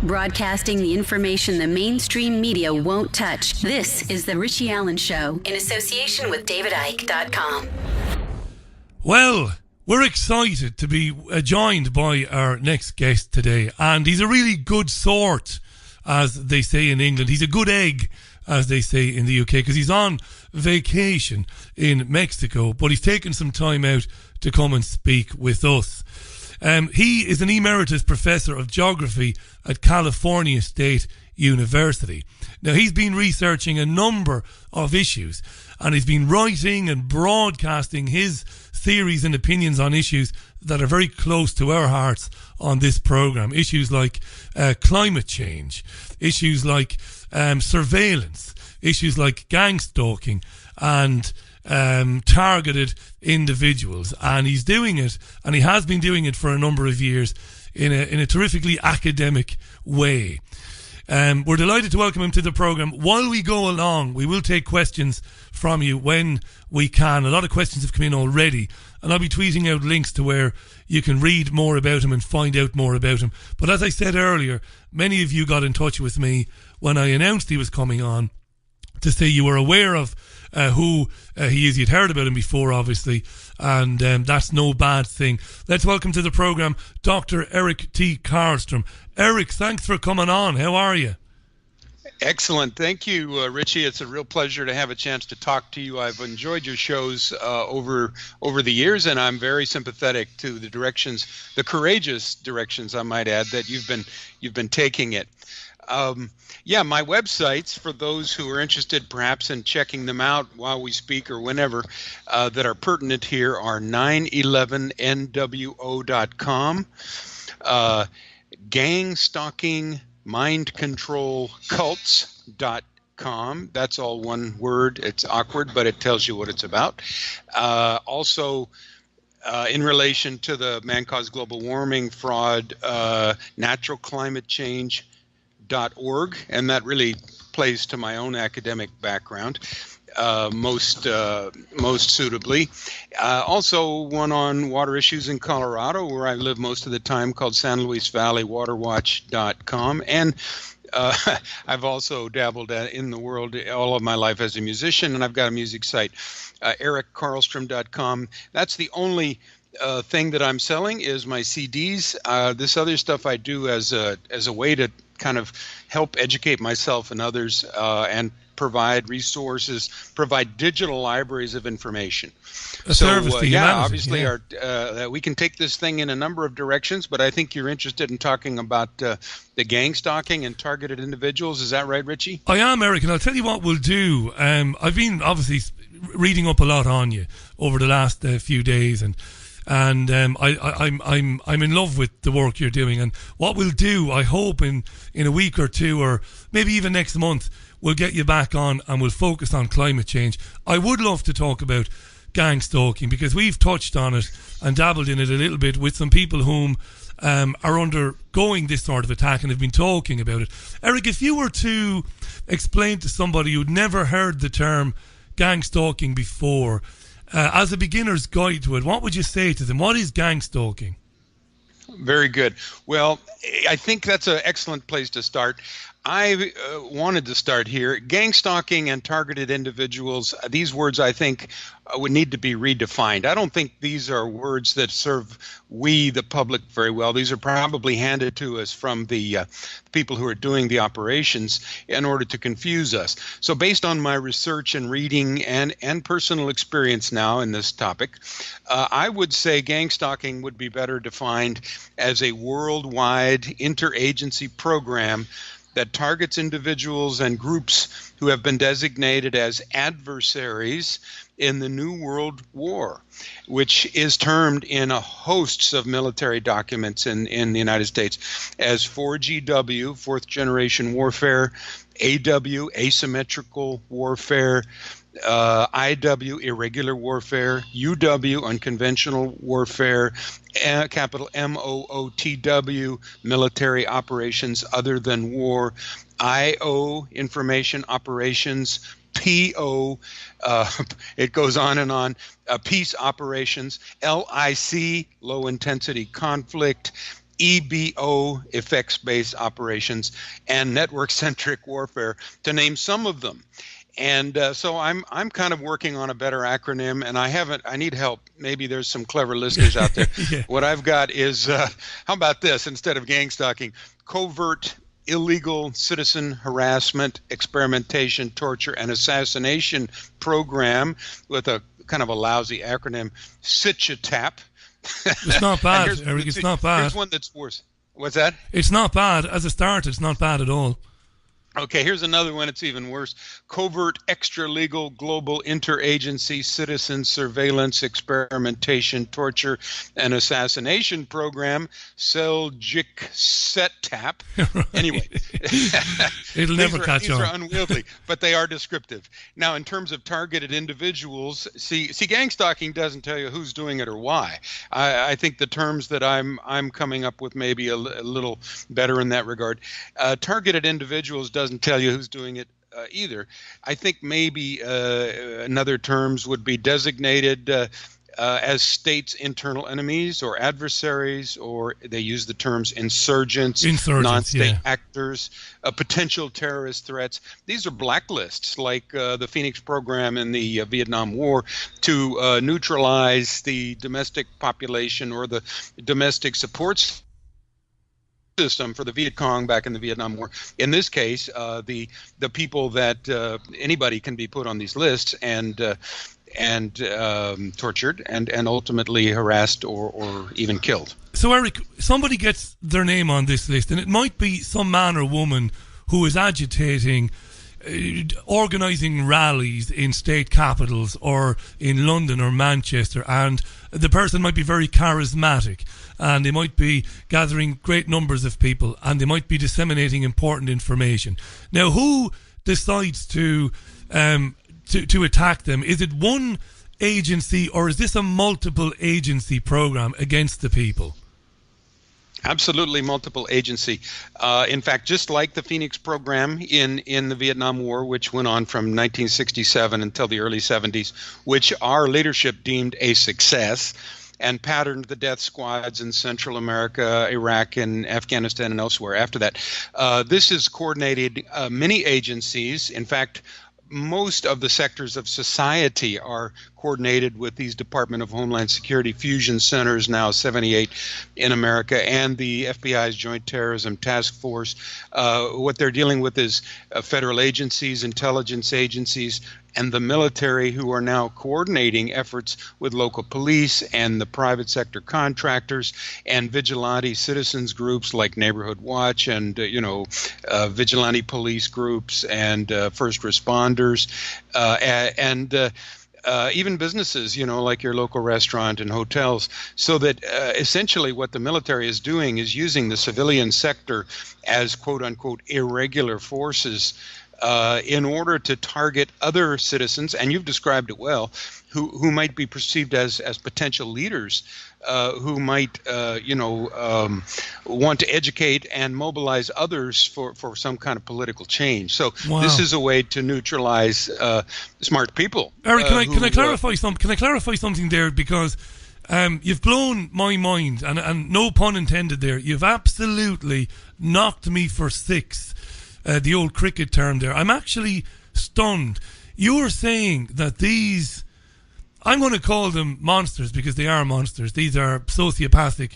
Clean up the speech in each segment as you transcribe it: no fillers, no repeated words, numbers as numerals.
Broadcasting the information the mainstream media won't touch. This is The Richie Allen Show in association with DavidIke.com. Well, we're excited to be joined by our next guest today, and he's a really good sort, as they say in England. He's a good egg, as they say in the UK, because he's on vacation in Mexico, but he's taken some time out to come and speak with us. He is an emeritus professor of geography at California State University. Now, he's been researching a number of issues, and he's been writing and broadcasting his theories and opinions on issues that are very close to our hearts on this program. Issues like climate change, issues like surveillance, issues like gang stalking and targeted individuals. And he's doing it, and he has been doing it for a number of years in a terrifically academic way. We're delighted to welcome him to the program. While we go along, we will take questions from you when we can. A lot of questions have come in already, and I'll be tweeting out links to where you can read more about him and find out more about him. But as I said earlier, many of you got in touch with me when I announced he was coming on to say you were aware of who he is. You'd heard about him before, obviously, and that's no bad thing. Let's welcome to the program Dr. Eric T. Karlstrom. Eric, thanks for coming on. How are you? Excellent. Thank you, Richie. It's a real pleasure to have a chance to talk to you. I've enjoyed your shows over the years, and I'm very sympathetic to the directions, the courageous directions, I might add, that you've been taking it. My websites, for those who are interested perhaps in checking them out while we speak or whenever, that are pertinent here, are 911nwo.com, gang stalking mind control cults.com. That's all one word. It's awkward, but it tells you what it's about. Also, in relation to the man-caused global warming fraud, natural climate change.org, and that really plays to my own academic background most suitably. Also one on water issues in Colorado, where I live most of the time, called San Luis Valley Waterwatch.com. And I've also dabbled in the world all of my life as a musician, and I've got a music site, erickarlstrom.com. That's the only thing that I'm selling is my CDs. This other stuff I do as a way to kind of help educate myself and others, and provide resources, provide digital libraries of information. Service to humanity. Obviously, we can take this thing in a number of directions, but I think you're interested in talking about the gang stalking and targeted individuals. Is that right, Richie? I am, Eric, and I'll tell you what we'll do. I've been obviously reading up a lot on you over the last few days, and I'm in love with the work you're doing. And what we'll do, I hope in a week or two, or maybe even next month, we'll get you back on and we'll focus on climate change. I would love to talk about gang stalking, because we've touched on it and dabbled in it a little bit with some people whom are undergoing this sort of attack and have been talking about it. Eric, if you were to explain to somebody who'd never heard the term gang stalking before, as a beginner's guide to it, what would you say to them? What is gang stalking? Very good. Well, I think that's an excellent place to start. I wanted to start here. Gang stalking and targeted individuals, these words I think would need to be redefined. I don't think these are words that serve we, the public, very well. These are probably handed to us from the people who are doing the operations in order to confuse us. So based on my research and reading and personal experience now in this topic, I would say gang stalking would be better defined as a worldwide interagency program that targets individuals and groups who have been designated as adversaries in the New World War, which is termed in a host of military documents in the United States as 4GW, fourth generation warfare, AW, asymmetrical warfare, IW, irregular warfare, UW, unconventional warfare, capital MOOTW, military operations other than war, IO, information operations, PO, it goes on and on, peace operations, LIC, low intensity conflict, EBO, effects-based operations, and network-centric warfare, to name some of them. And so I'm kind of working on a better acronym, and I need help. Maybe there's some clever listeners out there. Yeah. What I've got is, how about this, instead of gang stalking, covert illegal citizen harassment, experimentation, torture, and assassination program, with a kind of a lousy acronym, SITCHATAP. It's not bad, Eric. It's not bad. Here's one that's worse. What's that? It's not bad. As a start, it's not bad at all. Okay, here's another one. It's even worse. Covert, extra-legal, global, interagency, citizen surveillance, experimentation, torture, and assassination program, SELJIC-SETAP. Right. Anyway. It'll never catch on. These are unwieldy, but they are descriptive. Now, in terms of targeted individuals, see, gang stalking doesn't tell you who's doing it or why. I think the terms that I'm coming up with maybe a little better in that regard. Targeted individuals doesn't tell you who's doing it either. I think maybe another terms would be designated as states' internal enemies or adversaries, or they use the terms insurgents, non-state actors, potential terrorist threats. These are blacklists, like the Phoenix program in the Vietnam War, to neutralize the domestic population or the domestic support system for the Viet Cong back in the Vietnam War. In this case, the people that anybody can be put on these lists and tortured and ultimately harassed or even killed. So, Eric, somebody gets their name on this list, and it might be some man or woman who is agitating, organising rallies in state capitals or in London or Manchester, and the person might be very charismatic, and they might be gathering great numbers of people, and they might be disseminating important information. Now, who decides to attack them? Is it one agency, or is this a multiple agency program against the people? Absolutely multiple agency. In fact, just like the Phoenix program in the Vietnam War, which went on from 1967 until the early 70s, which our leadership deemed a success and patterned the death squads in Central America, Iraq, and Afghanistan and elsewhere after that. This is coordinated many agencies. In fact, most of the sectors of society are coordinated with these Department of Homeland Security fusion centers, now 78 in America, and the FBI's Joint Terrorism Task Force. What they're dealing with is federal agencies, intelligence agencies, and the military, who are now coordinating efforts with local police and the private sector contractors and vigilante citizens groups like Neighborhood Watch and vigilante police groups and first responders and even businesses, like your local restaurant and hotels, so that essentially what the military is doing is using the civilian sector as quote unquote irregular forces in order to target other citizens, and you've described it well, who might be perceived as potential leaders, who might want to educate and mobilize others for some kind of political change. So This is a way to neutralize smart people. Eric, can I clarify something? Can I clarify something there, because you've blown my mind, and no pun intended there. You've absolutely knocked me for six. The old cricket term there. I'm actually stunned. You're saying that these, I'm going to call them monsters because they are monsters. These are sociopathic,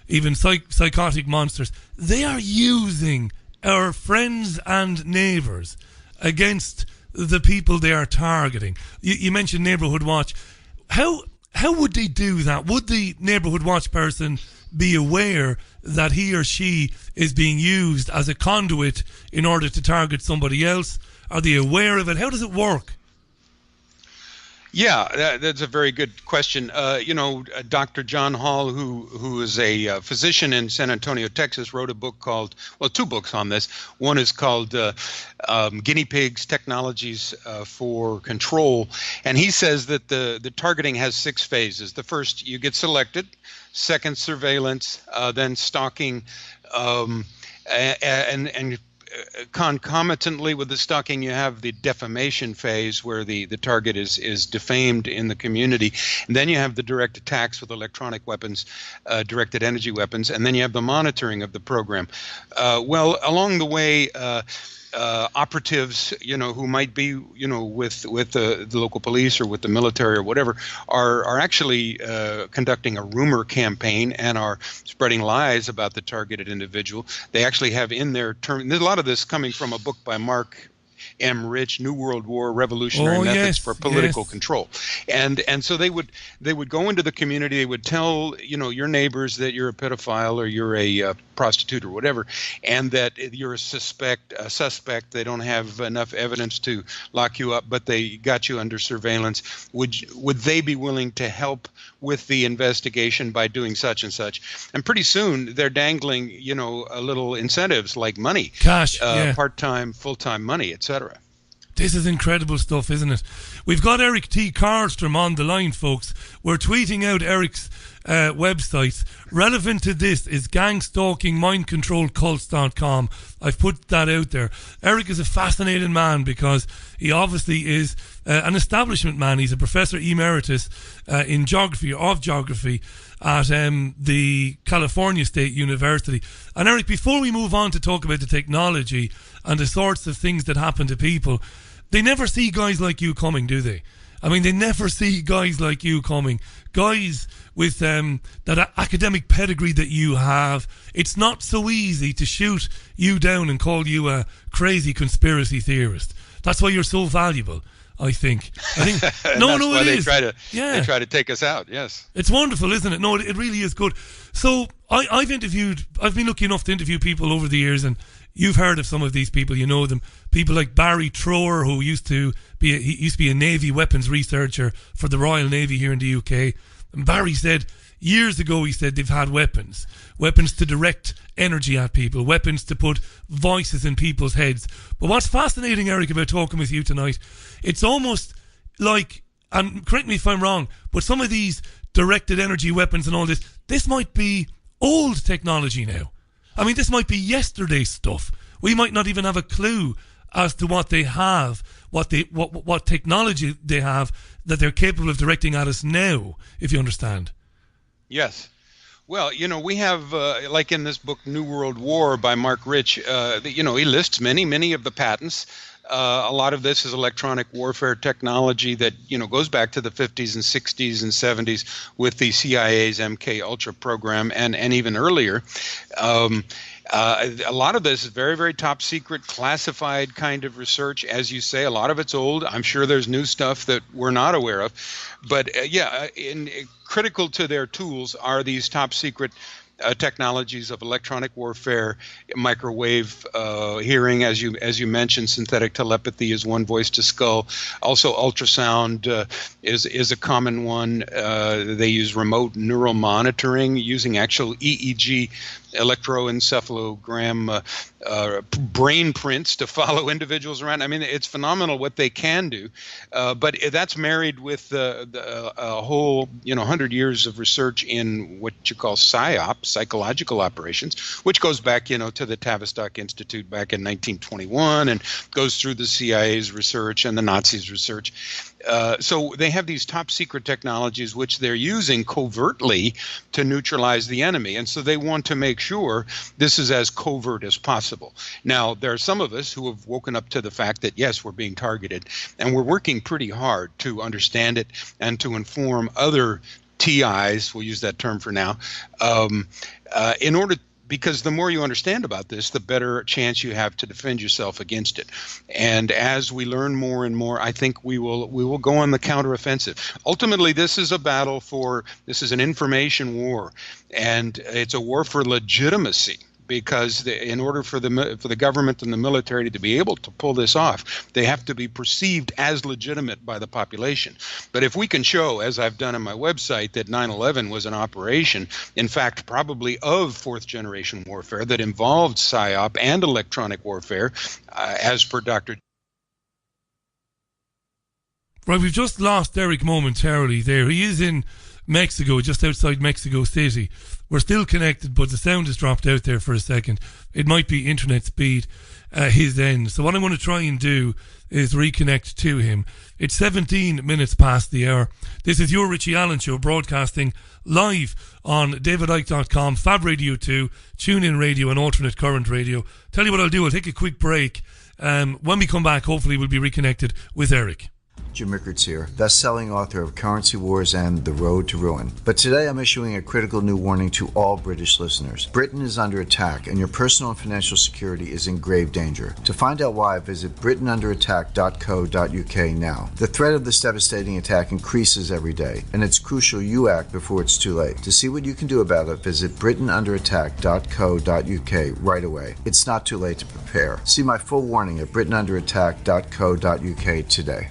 even psychotic monsters. They are using our friends and neighbours against the people they are targeting. You mentioned Neighbourhood Watch. How would they do that? Would the Neighbourhood Watch person be aware that he or she is being used as a conduit in order to target somebody else? Are they aware of it? How does it work? Yeah, that's a very good question. Dr. John Hall, who is a physician in San Antonio, Texas, wrote a book called, two books on this. One is called Guinea Pigs, Technologies for Control. And he says that the targeting has 6 phases. The first, you get selected. Second, surveillance, then stalking, and concomitantly with the stalking, you have the defamation phase where the target is defamed in the community. And then you have the direct attacks with electronic weapons, directed energy weapons, and then you have the monitoring of the program. Well, along the way, operatives, who might be, with the local police or with the military or whatever, are actually conducting a rumor campaign and are spreading lies about the targeted individual. They actually have in their term. There's a lot of this coming from a book by Mark M. Rich, New World War, Revolutionary Methods for Political Control. And so they would go into the community, they would tell, your neighbors that you're a pedophile or you're a prostitute or whatever, and that you're a suspect. They don't have enough evidence to lock you up, but they got you under surveillance. Would they be willing to help with the investigation by doing such and such? And pretty soon they're dangling, a little incentives like money, cash, part-time, full-time money, etc. This is incredible stuff, isn't it? We've got Eric T. Karlstrom on the line, folks. We're tweeting out Eric's websites. Relevant to this is gangstalkingmindcontrolcults.com. I've put that out there. Eric is a fascinating man because he obviously is an establishment man. He's a professor emeritus in geography at the California State University. And Eric, before we move on to talk about the technology and the sorts of things that happen to people, they never see guys like you coming, do they? I mean, they never see guys like you coming. Guys with that academic pedigree that you have. It's not so easy to shoot you down and call you a crazy conspiracy theorist. That's why you're so valuable, I think. That's why they try to take us out. Yes, it's wonderful, isn't it? No, it really is good. So I've been lucky enough to interview people over the years, and you've heard of some of these people. You know them. People like Barry Trower, who used to be a Navy weapons researcher for the Royal Navy here in the UK. And Barry said years ago, they've had weapons to direct energy at people, weapons to put voices in people's heads. But what's fascinating, Eric, about talking with you tonight, it's almost like, and correct me if I'm wrong, but some of these directed energy weapons and all this might be old technology now. I mean, this might be yesterday's stuff. We might not even have a clue as to what they have, what technology they have that they're capable of directing at us now, if you understand. Yes. Well, we have, like in this book, New World War by Mark Rich, he lists many of the patents. A lot of this is electronic warfare technology that, goes back to the 50s and 60s and 70s with the CIA's MK Ultra program and even earlier. A lot of this is very, very top secret, classified kind of research. As you say, a lot of it's old. I'm sure there's new stuff that we're not aware of. But critical to their tools are these top secret technologies of electronic warfare, microwave hearing, as you mentioned. Synthetic telepathy is one, voice to skull. Also, ultrasound is a common one. They use remote neural monitoring using actual EEG, electroencephalogram brain prints to follow individuals around. I mean, it's phenomenal what they can do, but that's married with a whole 100 years of research in what you call PSYOP, psychological operations, which goes back to the Tavistock Institute back in 1921 and goes through the CIA's research and the Nazis' research. So they have these top secret technologies which they're using covertly to neutralize the enemy. And so they want to make sure this is as covert as possible. Now, there are some of us who have woken up to the fact that, yes, we're being targeted, and we're working pretty hard to understand it and to inform other TIs, we'll use that term for now, because the more you understand about this, the better chance you have to defend yourself against it. And as we learn more and more, I think we will go on the counteroffensive. Ultimately, this is an information war, and it's a war for legitimacy. Because in order for the government and the military to be able to pull this off, they have to be perceived as legitimate by the population. But if we can show, as I've done on my website, that 9/11 was an operation, in fact, probably of fourth-generation warfare that involved PSYOP and electronic warfare, as per Dr. Right, we've just lost Eric momentarily there. He is in Mexico, just outside Mexico City. We're still connected, but the sound has dropped out there for a second. It might be internet speed his end. So what I'm going to try and do is reconnect to him. It's 17 minutes past the hour. This is your Richie Allen Show, broadcasting live on davidike.com, Fab Radio 2, TuneIn Radio and Alternate Current Radio. Tell you what I'll do, I'll take a quick break. When we come back, hopefully we'll be reconnected with Eric. Jim Rickards here, best-selling author of Currency Wars and The Road to Ruin. But today I'm issuing a critical new warning to all British listeners. Britain is under attack and your personal and financial security is in grave danger. To find out why, visit britainunderattack.co.uk now. The threat of this devastating attack increases every day, and it's crucial you act before it's too late. To see what you can do about it, visit britainunderattack.co.uk right away. It's not too late to prepare. See my full warning at britainunderattack.co.uk today.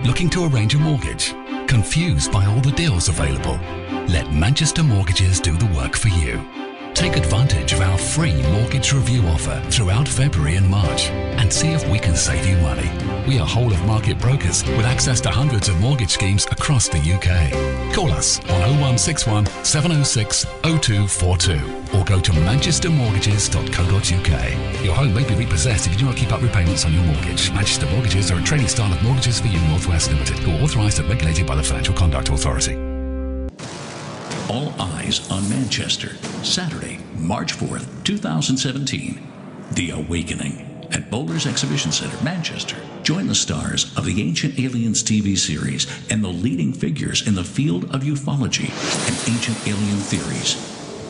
Looking to arrange a mortgage? Confused by all the deals available? Let Manchester Mortgages do the work for you. Take advantage of our free mortgage review offer throughout February and March and see if we can save you money. We are whole of market brokers with access to hundreds of mortgage schemes across the UK. Call us on 0161 706 0242 or go to manchestermortgages.co.uk. Your home may be repossessed if you do not keep up repayments on your mortgage. Manchester Mortgages are a trading style of Mortgages for You North West Limited, who are authorised and regulated by the Financial Conduct Authority. All eyes on Manchester, Saturday, March 4th, 2017. The Awakening at Bowler's Exhibition Centre, Manchester. Join the stars of the Ancient Aliens TV series and the leading figures in the field of ufology and ancient alien theories.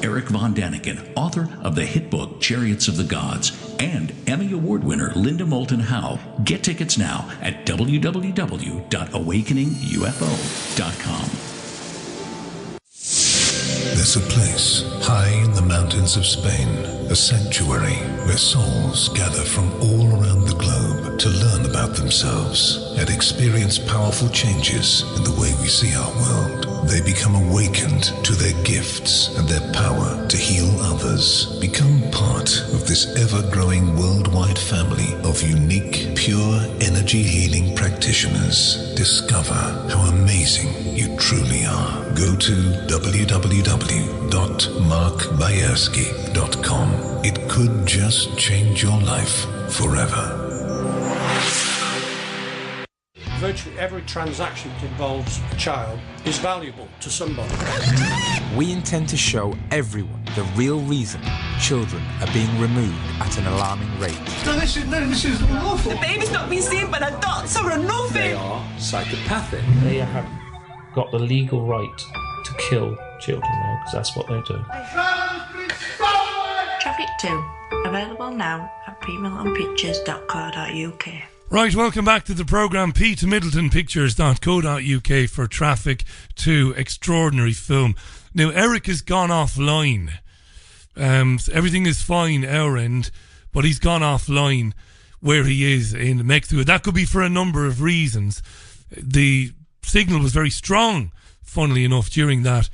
Eric Von Daniken, author of the hit book Chariots of the Gods, and Emmy Award winner Linda Moulton Howe. Get tickets now at www.awakeningufo.com. There's a place high in the mountains of Spain, a sanctuary where souls gather from all around the globe to learn about themselves and experience powerful changes in the way we see our world. They become awakened to their gifts and their power to heal others. Become part of this ever-growing worldwide family of unique, pure energy healing practitioners. Discover how amazing you truly are. Go to www.markbayerski.com. It could just change your life forever. Virtually every transaction that involves a child is valuable to somebody. We intend to show everyone the real reason children are being removed at an alarming rate. No, this is awful. The baby's not been seen by the doctor or nothing. They are psychopathic. They have got the legal right to kill children now, because that's what they do. Traffic 2, available now at pmiddletonpictures.co.uk. Right, welcome back to the programme, pmiddletonpictures.co.uk for Traffic 2 Extraordinary Film. Now, Eric has gone offline. Everything is fine our end, but he's gone offline where he is in Mexico. That could be for a number of reasons. The signal was very strong, funnily enough, during that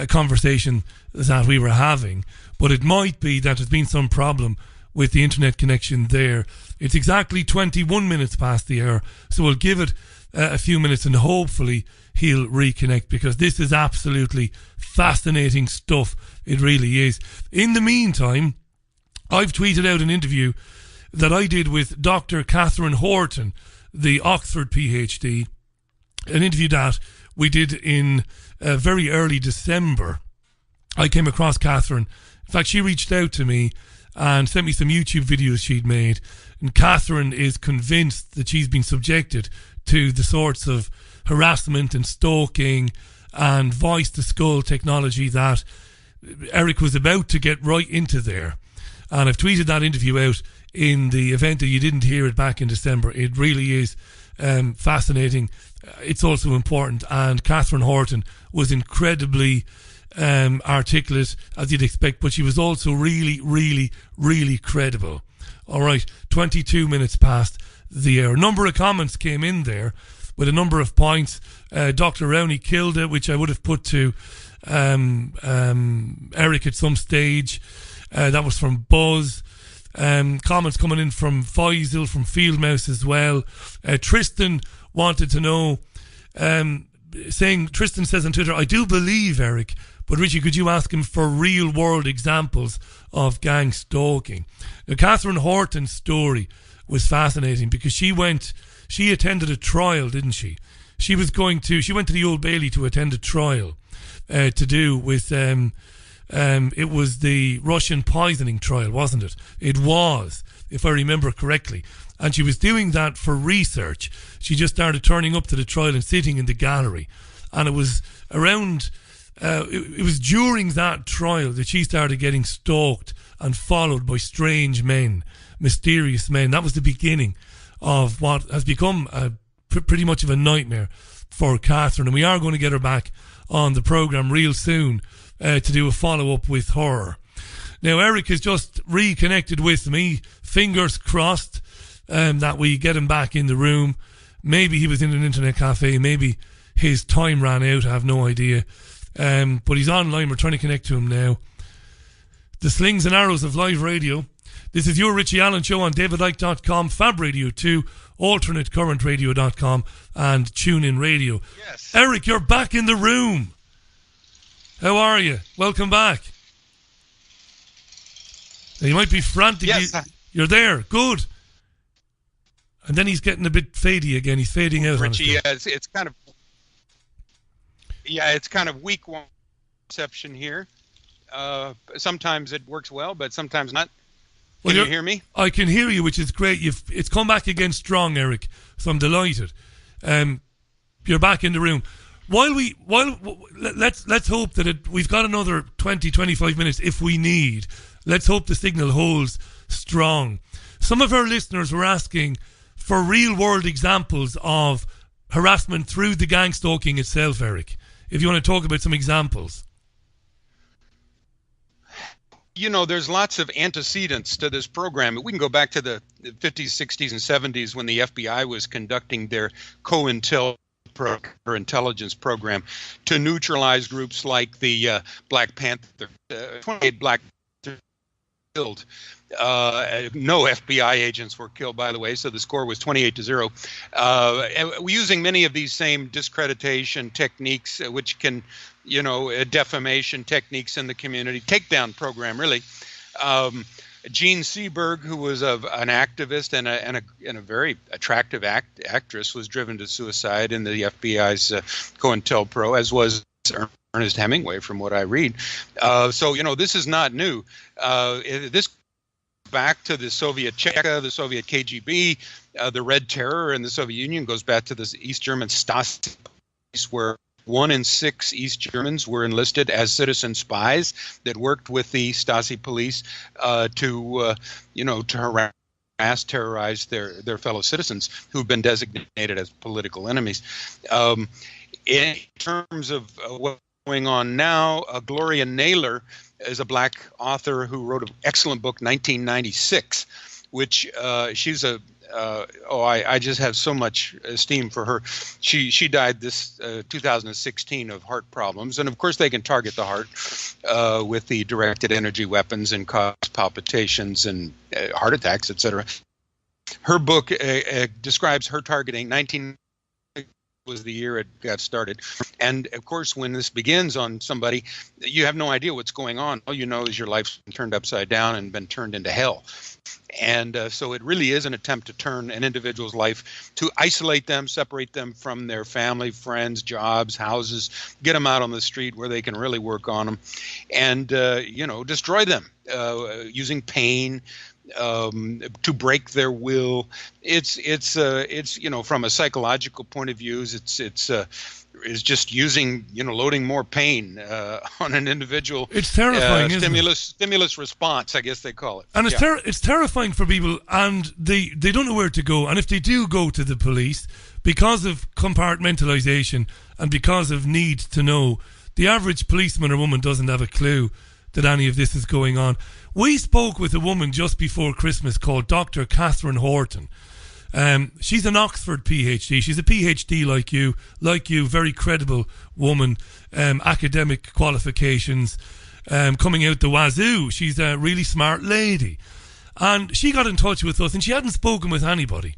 conversation that we were having, but it might be that there's been some problem with the internet connection there. It's exactly 21 minutes past the hour, so we'll give it a few minutes and hopefully he'll reconnect, because this is absolutely fascinating stuff. It really is. In the meantime, I've tweeted out an interview that I did with Dr. Catherine Horton, the Oxford PhD, an interview that we did in very early December. I came across Catherine. In fact, she reached out to me and sent me some YouTube videos she'd made. And Catherine is convinced that she's been subjected to the sorts of harassment and stalking and voice-to-skull technology that Eric was about to get right into there. And I've tweeted that interview out in the event that you didn't hear it back in December. It really is fascinating. It's also important. And Catherine Horton was incredibly articulate, as you'd expect, but she was also really, really, really credible. All right, 22 minutes past the hour. A number of comments came in there with a number of points. Dr. Rowney killed it, which I would have put to Eric at some stage. That was from Buzz. Comments coming in from Faisal, from Field Mouse as well. Tristan wanted to know, Tristan says on Twitter, I do believe, Eric, But Richie, could you ask him for real world examples of gang stalking? Now, Catherine Horton's story was fascinating because she attended a trial, didn't she? She went to the Old Bailey to attend a trial to do with, it was the Russian poisoning trial, wasn't it? It was, if I remember correctly. And she was doing that for research. She just started turning up to the trial and sitting in the gallery. And it was around, it was during that trial that she started getting stalked and followed by strange men, mysterious men. That was the beginning of what has become pretty much of a nightmare for Catherine. And we are going to get her back on the programme real soon to do a follow-up with her. Now, Eric has just reconnected with me. Fingers crossed that we get him back in the room. Maybe he was in an internet cafe. Maybe his time ran out. I have no idea. But he's online. We're trying to connect to him now. The slings and arrows of live radio. This is your Richie Allen Show on davidike.com, Fab Radio 2, alternatecurrentradio.com, and TuneIn Radio. Yes. Eric, you're back in the room. How are you? Welcome back. Now, you might be frantic. Yes. You're there. Good. And then he's getting a bit fadey again. He's fading out. Richie, it's kind of weak one reception here. Sometimes it works well, but sometimes not. Can you hear me? I can hear you, which is great. It's come back again strong, Eric. So I'm delighted. You're back in the room. Let's hope that we've got another 20, 25 minutes if we need. Let's hope the signal holds strong. Some of our listeners were asking for real-world examples of harassment through the gang stalking itself, Eric. If you want to talk about some examples. You know, there's lots of antecedents to this program. We can go back to the 50s, 60s, and 70s when the FBI was conducting their COINTEL or intelligence program to neutralize groups like the Black Panther. 28 Black Panthers killed. No FBI agents were killed, by the way, so the score was 28-0. Using many of these same discreditation techniques, which can, defamation techniques in the community, takedown program, really. Jean Seberg, who was an activist and a very attractive actress, was driven to suicide in the FBI's COINTELPRO, as was Ernest Hemingway, from what I read. So this is not new. This back to the Soviet Cheka, the Soviet KGB, the Red Terror in the Soviet Union goes back to the East German Stasi, where 1 in 6 East Germans were enlisted as citizen spies that worked with the Stasi police to harass, terrorize their fellow citizens who've been designated as political enemies. In terms of what's going on now, Gloria Naylor is a black author who wrote an excellent book, 1996, which she's a I just have so much esteem for her. She died this 2016 of heart problems, and of course they can target the heart with the directed energy weapons and cause palpitations and heart attacks, etc. Her book describes her targeting. 19 was the year it got started, and of course when this begins on somebody, you have no idea what's going on. All you know is your life's been turned upside down and been turned into hell. And so it really is an attempt to turn an individual's life, to isolate them, separate them from their family, friends, jobs, houses, get them out on the street where they can really work on them, and destroy them using pain, to break their will. It's from a psychological point of view, is just using, loading more pain on an individual. It's terrifying, isn't it? Stimulus response, I guess they call it. And it's terrifying for people, and they don't know where to go. And if they do go to the police, because of compartmentalization and because of need to know, the average policeman or woman doesn't have a clue that any of this is going on. We spoke with a woman just before Christmas called Dr. Catherine Horton. She's an Oxford PhD. She's a PhD like you, very credible woman, academic qualifications, coming out the wazoo. She's a really smart lady. And she got in touch with us, and she hadn't spoken with anybody.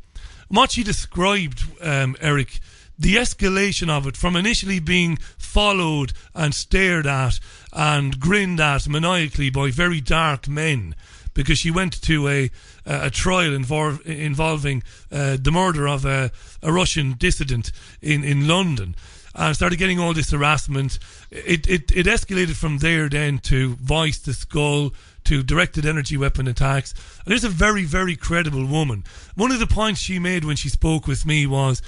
And what she described, Eric, the escalation of it, from initially being followed and stared at and grinned at maniacally by very dark men, because she went to a trial involving the murder of a Russian dissident in London, and started getting all this harassment. It escalated from there then to voice to skull, to directed energy weapon attacks. And there's a very, very credible woman. One of the points she made when she spoke with me was,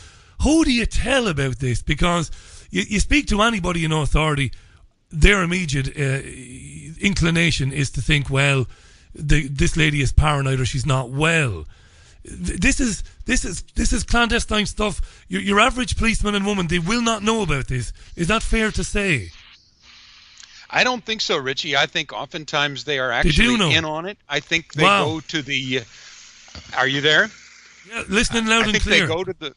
who do you tell about this? Because you speak to anybody in authority, their immediate inclination is to think, well, this lady is paranoid or she's not well. This is clandestine stuff. Your average policeman and woman, they will not know about this. Is that fair to say? I don't think so, Richie. I think oftentimes they are actually in on it. I think they go to the... Are you there? Yeah, listening loud and clear. I think they go to the...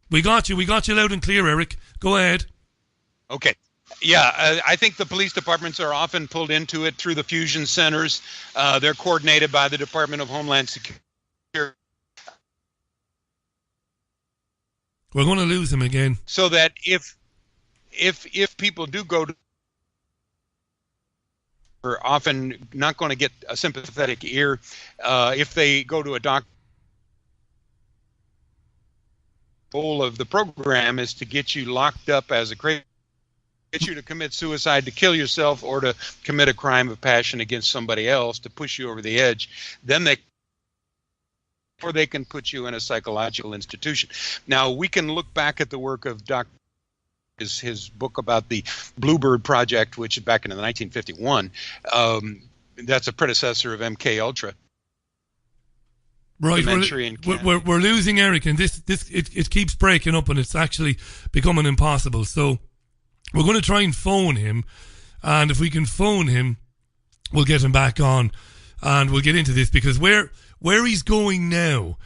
We got you loud and clear, Eric. Go ahead. Okay. Yeah, I think the police departments are often pulled into it through the fusion centers. They're coordinated by the Department of Homeland Security. We're going to lose him again. So that if people do go to, are often not going to get a sympathetic ear. If they go to a doctor, the goal of the program is to get you locked up as a crazy, get you to commit suicide, to kill yourself, or to commit a crime of passion against somebody else, to push you over the edge. Then they can put you in a psychological institution. Now, we can look back at the work of Dr. his book about the Bluebird Project, which is back in 1951. That's a predecessor of MK Ultra. Right, we're losing Eric, and it keeps breaking up, and it's actually becoming impossible. So we're going to try and phone him, and if we can phone him, we'll get him back on, and we'll get into this, because where he's going now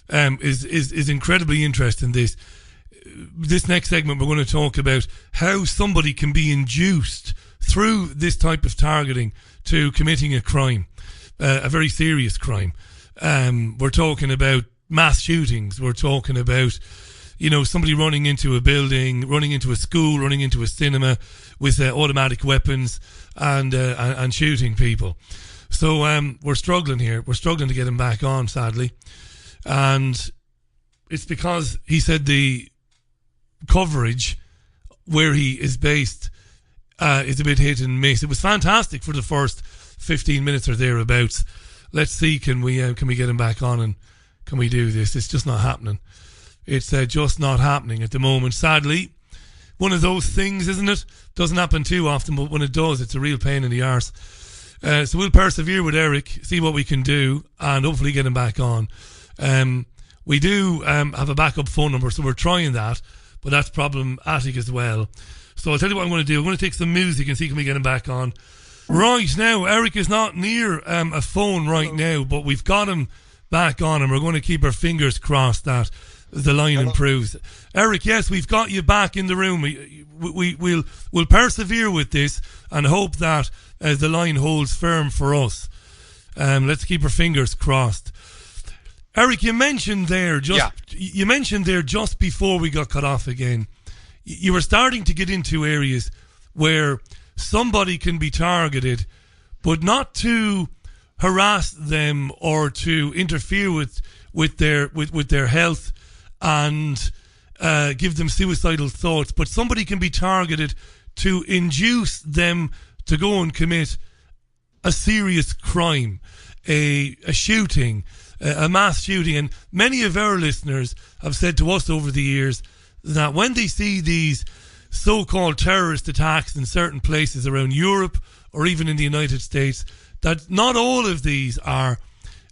is incredibly interesting. This next segment, we're going to talk about how somebody can be induced through this type of targeting to committing a crime, a very serious crime. We're talking about mass shootings. We're talking about, somebody running into a building, running into a school, running into a cinema with automatic weapons and shooting people. So we're struggling here. We're struggling to get him back on, sadly. And it's because he said the coverage where he is based is a bit hit and miss. It was fantastic for the first 15 minutes or thereabouts. Let's see, can we get him back on, and can we do this? It's just not happening. It's just not happening at the moment. Sadly, one of those things, isn't it? Doesn't happen too often, but when it does, it's a real pain in the arse. So we'll persevere with Eric, see what we can do, and hopefully get him back on. We do have a backup phone number, so we're trying that, but that's problematic as well. So I'll tell you what I'm going to do. I'm going to take some music and see can we get him back on. Right now, Eric is not near a phone right now, but we've got him back on, and we're going to keep our fingers crossed that the line improves. Eric, yes, we've got you back in the room. We'll persevere with this and hope that the line holds firm for us. Let's keep our fingers crossed. Eric, you mentioned there just before we got cut off again, you were starting to get into areas where somebody can be targeted, but not to harass them or to interfere with their health and give them suicidal thoughts, but somebody can be targeted to induce them to go and commit a serious crime, a shooting, a mass shooting. And many of our listeners have said to us over the years that when they see these so-called terrorist attacks in certain places around Europe or even in the United States, that not all of these are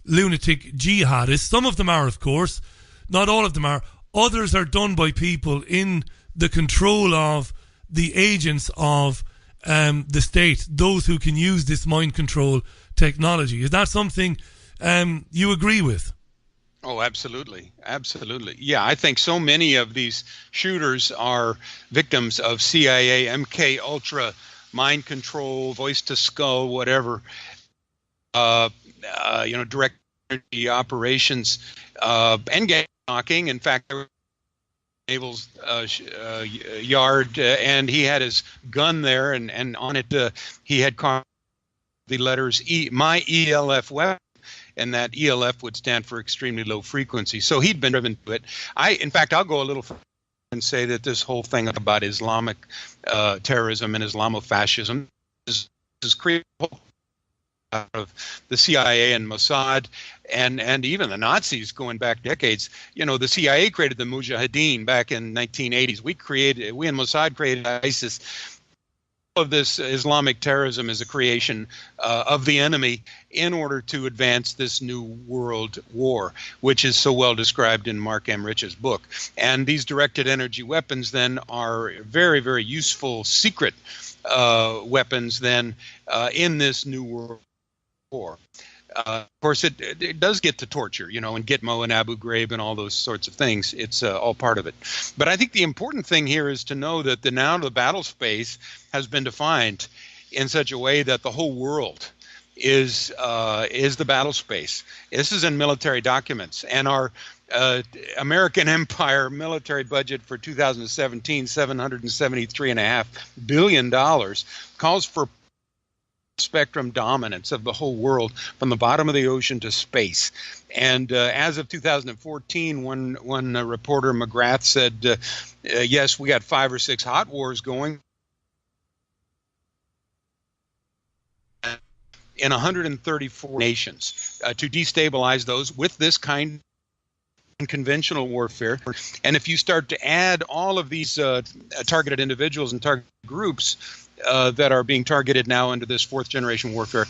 lunatic jihadists. Some of them are, of course. Not all of them are. Others are done by people in the control of the agents of the state, those who can use this mind control technology. Is that something you agree with? Oh, absolutely. Absolutely. Yeah, I think so many of these shooters are victims of CIA, MK Ultra, mind control, voice to skull, whatever, direct energy operations, and stalking. In fact, there was naval's yard, and he had his gun there, and on it he had carved the letters my ELF weapon, and that ELF would stand for extremely low frequency. So he'd been driven to it. In fact, I'll go a little further and say that this whole thing about Islamic terrorism and Islamofascism is created out of the CIA and Mossad and even the Nazis going back decades. You know, the CIA created the Mujahideen back in 1980s. We and Mossad created ISIS. All of this Islamic terrorism is a creation of the enemy in order to advance this new world war, which is so well described in Mark M. Rich's book. And these directed energy weapons then are very, very useful secret weapons then in this new world war. Of course, it does get to torture, you know, and Gitmo and Abu Ghraib and all those sorts of things. It's all part of it. But I think the important thing here is to know that now the battle space has been defined in such a way that the whole world is the battle space. This is in military documents, and our American Empire military budget for 2017, $773.5 billion, calls for spectrum dominance of the whole world from the bottom of the ocean to space. And as of 2014, one reporter, McGrath, said, yes, we got 5 or 6 hot wars going in 134 nations to destabilize those with this kind of conventional warfare. And if you start to add all of these targeted individuals and target groups that are being targeted now under this 4th generation warfare,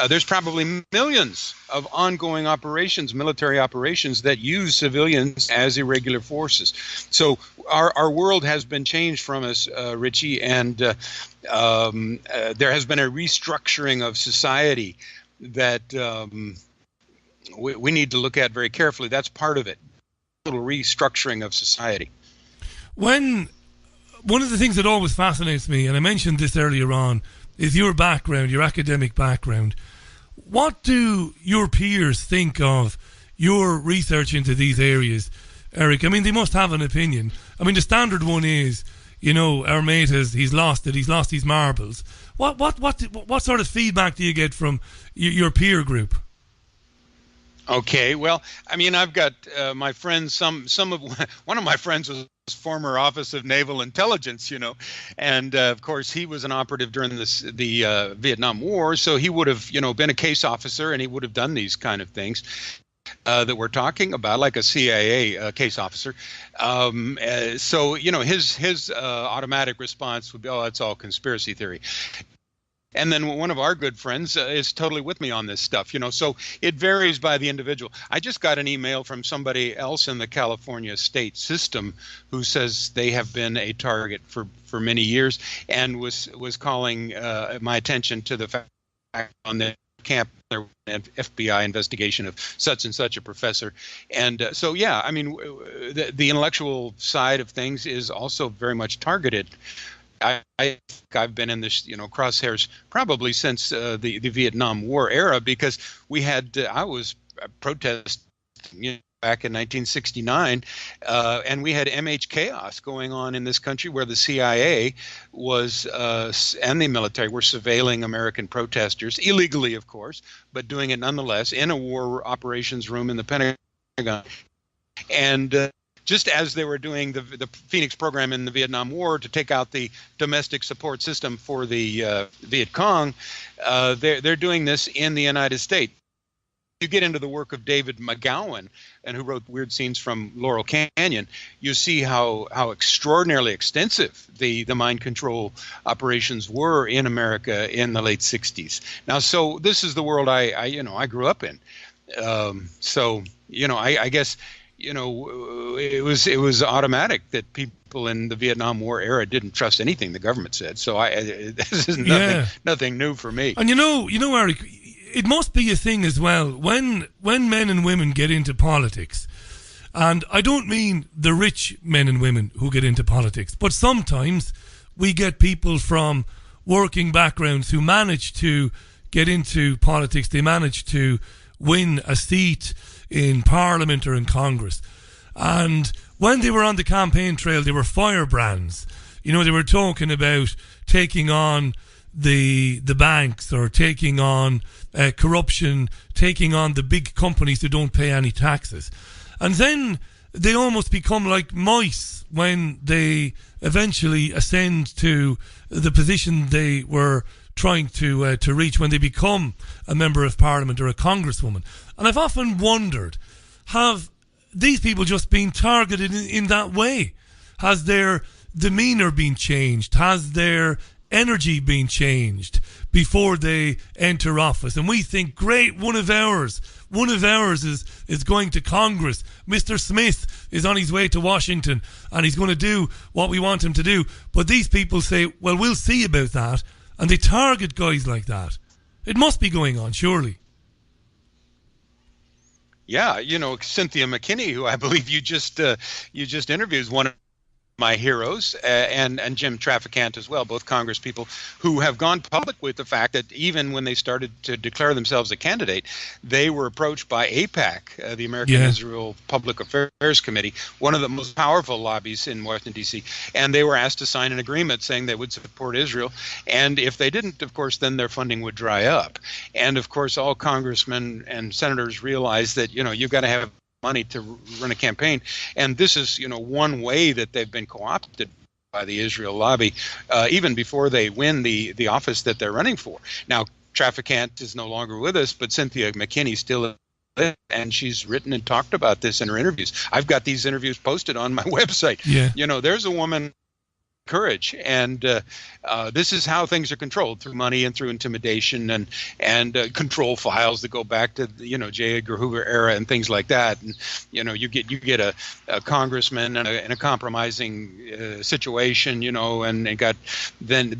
there's probably millions of ongoing operations, military operations, that use civilians as irregular forces. So our world has been changed from us, Richie, and there has been a restructuring of society that we need to look at very carefully. That's part of it, a little restructuring of society. One of the things that always fascinates me, and I mentioned this earlier on, is your background, your academic background. What do your peers think of your research into these areas, Eric? I mean, they must have an opinion. I mean, the standard one is, you know, our mate he's lost his marbles. What sort of feedback do you get from your peer group? Okay, well, I mean, I've got my friends. One of my friends was former Office of Naval Intelligence, you know, and of course he was an operative during the Vietnam War, so he would have, you know, been a case officer, and he would have done these kind of things that we're talking about, like a CIA case officer. So, you know, his automatic response would be, "Oh, that's all conspiracy theory." And then one of our good friends is totally with me on this stuff, you know, so it varies by the individual. I just got an email from somebody else in the California state system who says they have been a target for many years, and was calling my attention to the fact on the camp there an FBI investigation of such and such a professor. And so, yeah, I mean, the intellectual side of things is also very much targeted. I've been in this, you know, crosshairs probably since the Vietnam War era, because we had I was protesting, you know, back in 1969, and we had MH chaos going on in this country, where the CIA was and the military were surveilling American protesters illegally, of course, but doing it nonetheless in a war operations room in the Pentagon, and just as they were doing the Phoenix program in the Vietnam War to take out the domestic support system for the Viet Cong, they're doing this in the United States. You get into the work of David McGowan, and who wrote Weird Scenes from Laurel Canyon, you see how extraordinarily extensive the mind control operations were in America in the late 60s. Now, so this is the world I grew up in. So, you know, I guess, you know, it was automatic that people in the Vietnam War era didn't trust anything the government said. So this is nothing new for me. And you know, Eric, it must be a thing as well when men and women get into politics. And I don't mean the rich men and women who get into politics, but sometimes we get people from working backgrounds who manage to get into politics. They manage to win a seat in Parliament or in Congress. And when they were on the campaign trail, they were firebrands. You know, they were talking about taking on the banks, or taking on corruption, taking on the big companies who don't pay any taxes. And then they almost become like mice when they eventually ascend to the position they were trying to reach when they become a member of parliament or a congresswoman. And I've often wondered, have these people just been targeted in that way? Has their demeanour been changed? Has their energy been changed before they enter office? And we think, great, one of ours is going to Congress. Mr. Smith is on his way to Washington and he's going to do what we want him to do. But these people say, well, we'll see about that. And they target guys like that. It must be going on, surely. Yeah, you know, Cynthia McKinney, who I believe you just interviewed, is one of my heroes, and Jim Traficant as well, both Congress people who have gone public with the fact that even when they started to declare themselves a candidate, they were approached by AIPAC, the American Israel Public Affairs Committee, one of the most powerful lobbies in Washington, D.C., and they were asked to sign an agreement saying they would support Israel, and if they didn't, of course, then their funding would dry up. And, of course, all congressmen and senators realized that, you know, you've got to have money to run a campaign, and this is, you know, one way that they've been co-opted by the Israel lobby, even before they win the office that they're running for. Now, Traficant is no longer with us, but Cynthia McKinney still is, and she's written and talked about this in her interviews. I've got these interviews posted on my website. Yeah. You know, there's a woman, courage, and this is how things are controlled, through money and through intimidation and control files that go back to the, you know, J. Edgar Hoover era and things like that. And you know, you get a congressman in a compromising situation, you know, and they got then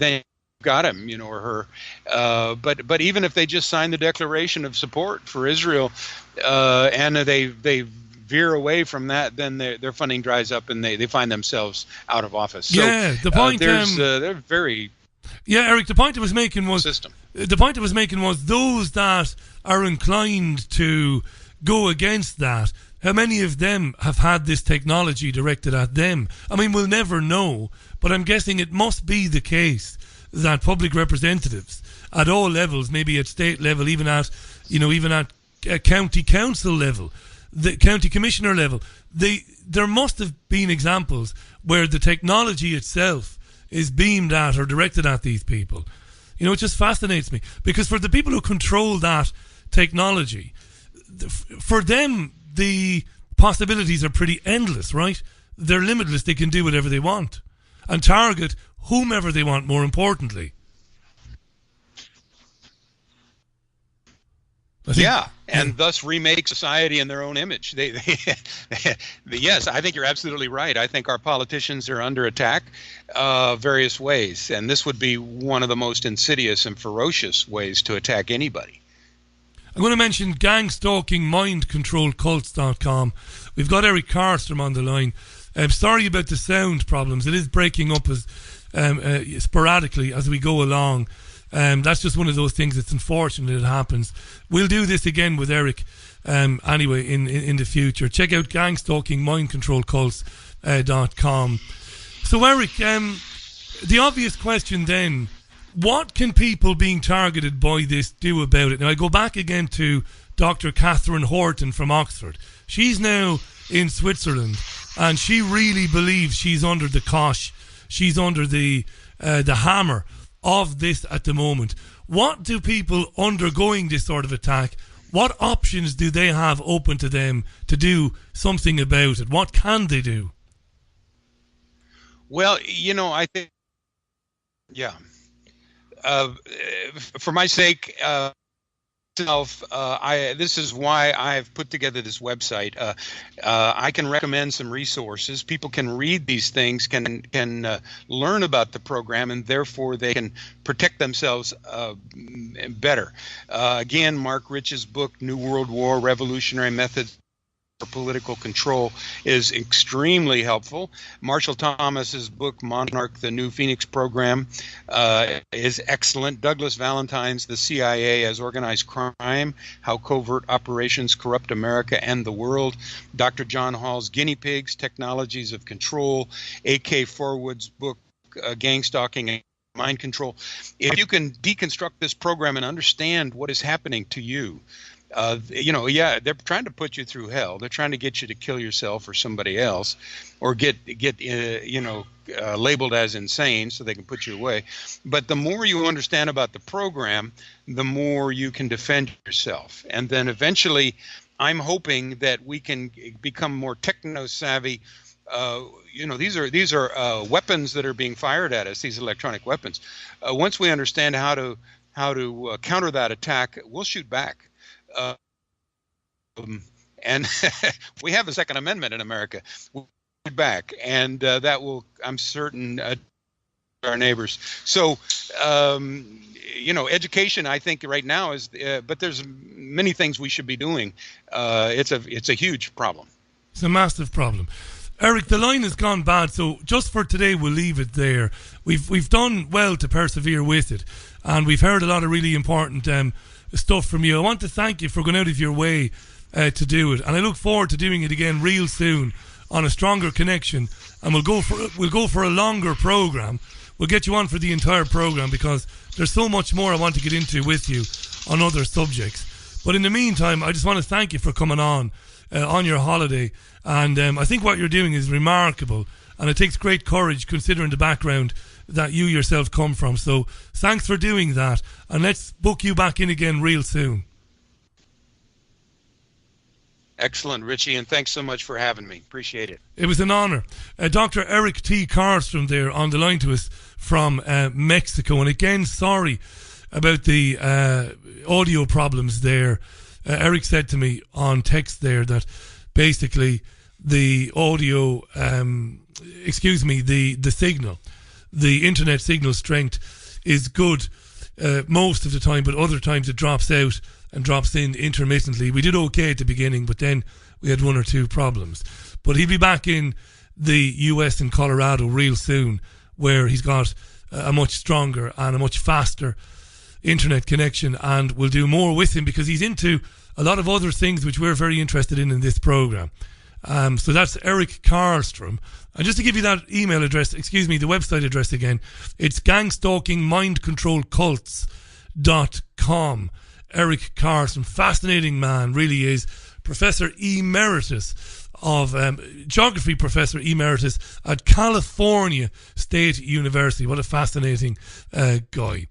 got him, you know, or her. But even if they just sign the declaration of support for Israel, and they veer away from that, then their funding dries up and they find themselves out of office. So, yeah, the point they're very. Yeah, Eric. The point I was making was system. The point I was making was those that are inclined to go against that. How many of them have had this technology directed at them? I mean, we'll never know, but I'm guessing it must be the case that public representatives at all levels, maybe at state level, even at county council level, the county commissioner level, there must have been examples where the technology itself is beamed at or directed at these people. You know, it just fascinates me, because for the people who control that technology, for them the possibilities are pretty endless, right? They're limitless. They can do whatever they want and target whomever they want, more importantly. And thus remake society in their own image. Yes, I think you're absolutely right. I think our politicians are under attack various ways, and this would be one of the most insidious and ferocious ways to attack anybody. I'm going to mention gang stalking, mindcontrolcults.com. We've got Eric Carstrom on the line. I'm sorry about the sound problems. It is breaking up as sporadically as we go along. That's just one of those things. It's unfortunate it happens. We'll do this again with Eric anyway in the future. Check out gang stalking, mindcontrolcults.com. So Eric, the obvious question then, what can people being targeted by this do about it? Now I go back again to Dr. Catherine Horton from Oxford. She's now in Switzerland and she really believes she's under the cosh. She's under the hammer of this at the moment. What do people undergoing this sort of attack, what options do they have open to them to do something about it? What can they do? Well, you know, I think, for my sake, this is why I've put together this website. I can recommend some resources. People can read these things, can learn about the program, and therefore they can protect themselves better. Again, Mark Rich's book, New World War, Revolutionary Methods political control is extremely helpful. Marshall Thomas's book, Monarch, the New Phoenix Program, is excellent. Douglas Valentine's The CIA as Organized Crime, How Covert Operations Corrupt America and the World. Dr. John Hall's Guinea Pigs, Technologies of Control. A.K. Forwood's book, Gang Stalking and Mind Control. If you can deconstruct this program and understand what is happening to you, they're trying to put you through hell. They're trying to get you to kill yourself or somebody else, or get labeled as insane so they can put you away. But the more you understand about the program, the more you can defend yourself. And then eventually, I'm hoping that we can become more techno-savvy. These are weapons that are being fired at us, these electronic weapons. Once we understand how to counter that attack, we'll shoot back. And we have a Second Amendment in America. We'll shoot back, and that will, I'm certain, our neighbors. So, education, I think right now is, but there's many things we should be doing. It's a huge problem. It's a massive problem. Eric, the line has gone bad, so just for today, we'll leave it there. We've done well to persevere with it, and we've heard a lot of really important stuff from you. I want to thank you for going out of your way to do it, and I look forward to doing it again real soon on a stronger connection, and we'll go for a longer program. We'll get you on for the entire program because there's so much more I want to get into with you on other subjects. But in the meantime, I just want to thank you for coming on your holiday, and I think what you're doing is remarkable, and it takes great courage considering the background that you yourself come from. So thanks for doing that, and let's book you back in again real soon. Excellent, Richie, and thanks so much for having me. Appreciate it. It was an honor. Dr. Eric T. Karlstrom there on the line to us from Mexico, and again, sorry about the audio problems there. Eric said to me on text there that basically the audio, the signal, the internet signal strength is good most of the time, but other times it drops out and drops in intermittently. We did okay at the beginning, but then we had one or two problems. But he'll be back in the US and Colorado real soon, where he's got a much stronger and a much faster internet connection, and we'll do more with him because he's into a lot of other things which we're very interested in this program. So that's Eric Karlstrom. And just to give you that email address, the website address again, it's gangstalkingmindcontrolcults.com. Eric Karlstrom, fascinating man, really is. Professor Emeritus of Geography Professor Emeritus at California State University. What a fascinating guy.